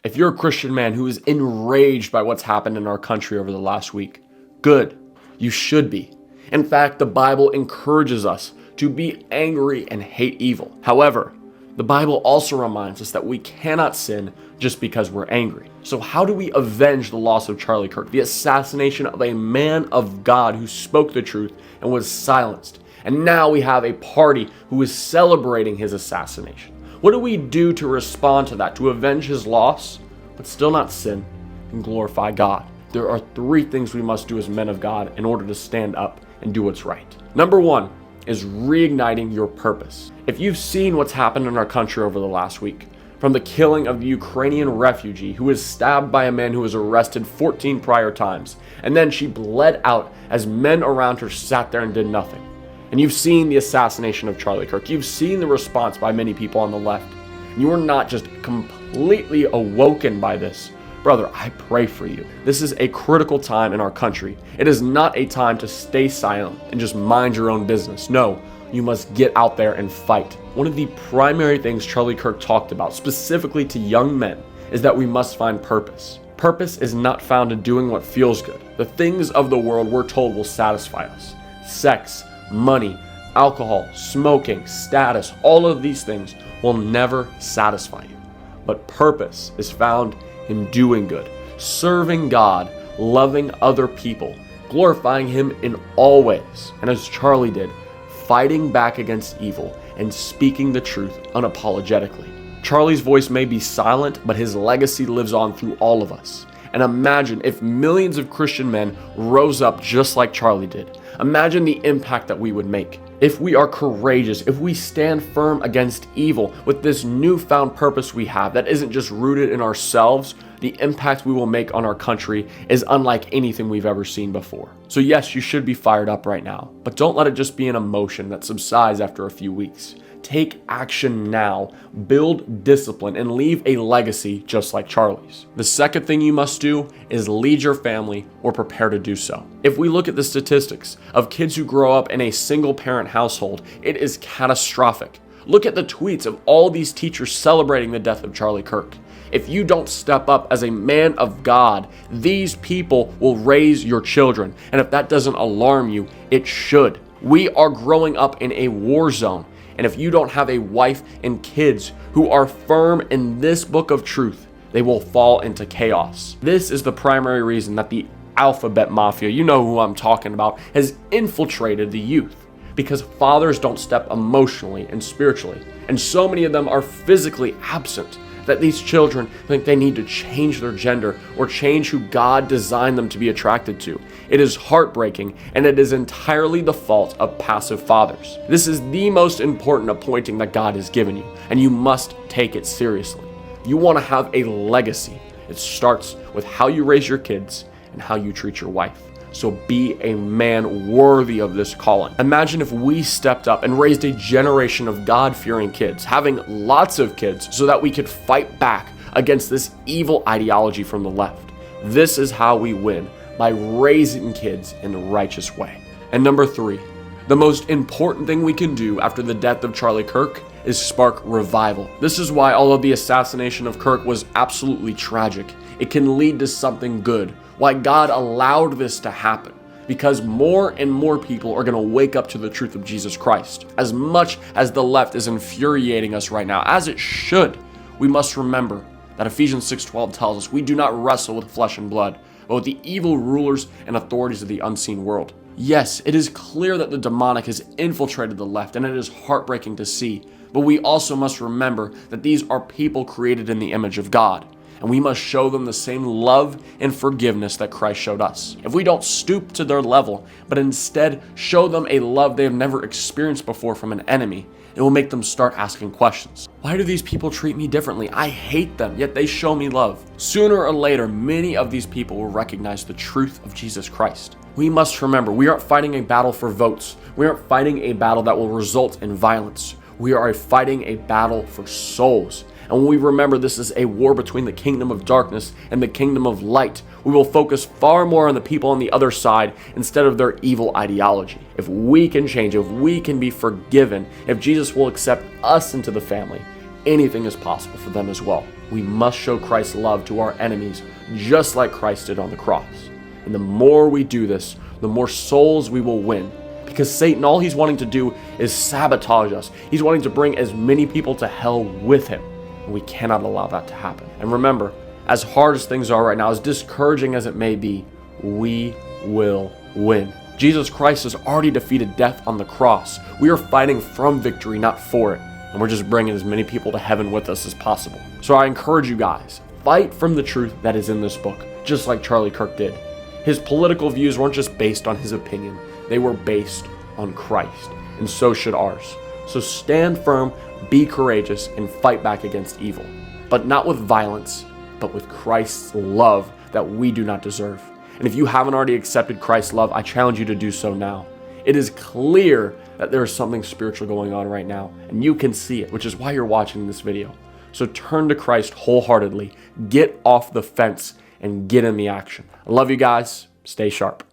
If you're a Christian man who is enraged by what's happened in our country over the last week, good. You should be. In fact, the Bible encourages us to be angry and hate evil. However, the Bible also reminds us that we cannot sin just because we're angry. So how do we avenge the loss of Charlie Kirk, the assassination of a man of God who spoke the truth and was silenced? And now we have a party who is celebrating his assassination. What do we do to respond to that, to avenge his loss, but still not sin and glorify God? There are 3 things we must do as men of God in order to stand up and do what's right. Number 1 is reigniting your purpose. If you've seen what's happened in our country over the last week, from the killing of the Ukrainian refugee who was stabbed by a man who was arrested 14 prior times, and then she bled out as men around her sat there and did nothing. And you've seen the assassination of Charlie Kirk. You've seen the response by many people on the left. You are not just completely awoken by this. Brother, I pray for you. This is a critical time in our country. It is not a time to stay silent and just mind your own business. No, you must get out there and fight. One of the primary things Charlie Kirk talked about, specifically to young men, is that we must find purpose. Purpose is not found in doing what feels good. The things of the world we're told will satisfy us. Sex, money, alcohol, smoking, status, all of these things will never satisfy you. But purpose is found in doing good, serving God, loving other people, glorifying Him in all ways, and as Charlie did, fighting back against evil and speaking the truth unapologetically. Charlie's voice may be silent, but his legacy lives on through all of us. And imagine if millions of Christian men rose up just like Charlie did. Imagine the impact that we would make. If we are courageous, if we stand firm against evil with this newfound purpose we have that isn't just rooted in ourselves, the impact we will make on our country is unlike anything we've ever seen before. So yes, you should be fired up right now, but don't let it just be an emotion that subsides after a few weeks. Take action now, build discipline, and leave a legacy just like Charlie's. The second thing you must do is lead your family or prepare to do so. If we look at the statistics of kids who grow up in a single parent household, it is catastrophic. Look at the tweets of all these teachers celebrating the death of Charlie Kirk. If you don't step up as a man of God, these people will raise your children. And if that doesn't alarm you, it should. We are growing up in a war zone. And if you don't have a wife and kids who are firm in this book of truth, they will fall into chaos. This is the primary reason that the alphabet mafia, you know who I'm talking about, has infiltrated the youth. Because fathers don't step emotionally and spiritually. And so many of them are physically absent that these children think they need to change their gender or change who God designed them to be attracted to. It is heartbreaking, and it is entirely the fault of passive fathers. This is the most important appointing that God has given you, and you must take it seriously. If you want to have a legacy, it starts with how you raise your kids and how you treat your wife. So be a man worthy of this calling. Imagine if we stepped up and raised a generation of God-fearing kids, having lots of kids so that we could fight back against this evil ideology from the left. This is how we win, by raising kids in the righteous way. And number 3, the most important thing we can do after the death of Charlie Kirk is spark revival. This is why, although the assassination of Kirk was absolutely tragic, it can lead to something good. Why God allowed this to happen. Because more and more people are going to wake up to the truth of Jesus Christ. As much as the left is infuriating us right now, as it should, we must remember that Ephesians 6:12 tells us we do not wrestle with flesh and blood, but with the evil rulers and authorities of the unseen world. Yes, it is clear that the demonic has infiltrated the left, and it is heartbreaking to see. But we also must remember that these are people created in the image of God. And we must show them the same love and forgiveness that Christ showed us. If we don't stoop to their level, but instead show them a love they have never experienced before from an enemy, it will make them start asking questions. Why do these people treat me differently? I hate them, yet they show me love. Sooner or later, many of these people will recognize the truth of Jesus Christ. We must remember, we aren't fighting a battle for votes. We aren't fighting a battle that will result in violence. We are fighting a battle for souls. And when we remember this is a war between the kingdom of darkness and the kingdom of light, we will focus far more on the people on the other side instead of their evil ideology. If we can change, if we can be forgiven, if Jesus will accept us into the family, anything is possible for them as well. We must show Christ's love to our enemies, just like Christ did on the cross. And the more we do this, the more souls we will win. Because Satan, all he's wanting to do is sabotage us. He's wanting to bring as many people to hell with him. And we cannot allow that to happen. And remember, as hard as things are right now, as discouraging as it may be, we will win. Jesus Christ has already defeated death on the cross. We are fighting from victory, not for it. And we're just bringing as many people to heaven with us as possible. So I encourage you guys, fight from the truth that is in this book, just like Charlie Kirk did. His political views weren't just based on his opinion. They were based on Christ, and so should ours. So stand firm, be courageous, and fight back against evil. But not with violence, but with Christ's love that we do not deserve. And if you haven't already accepted Christ's love, I challenge you to do so now. It is clear that there is something spiritual going on right now, and you can see it, which is why you're watching this video. So turn to Christ wholeheartedly, get off the fence, and get in the action. I love you guys. Stay sharp.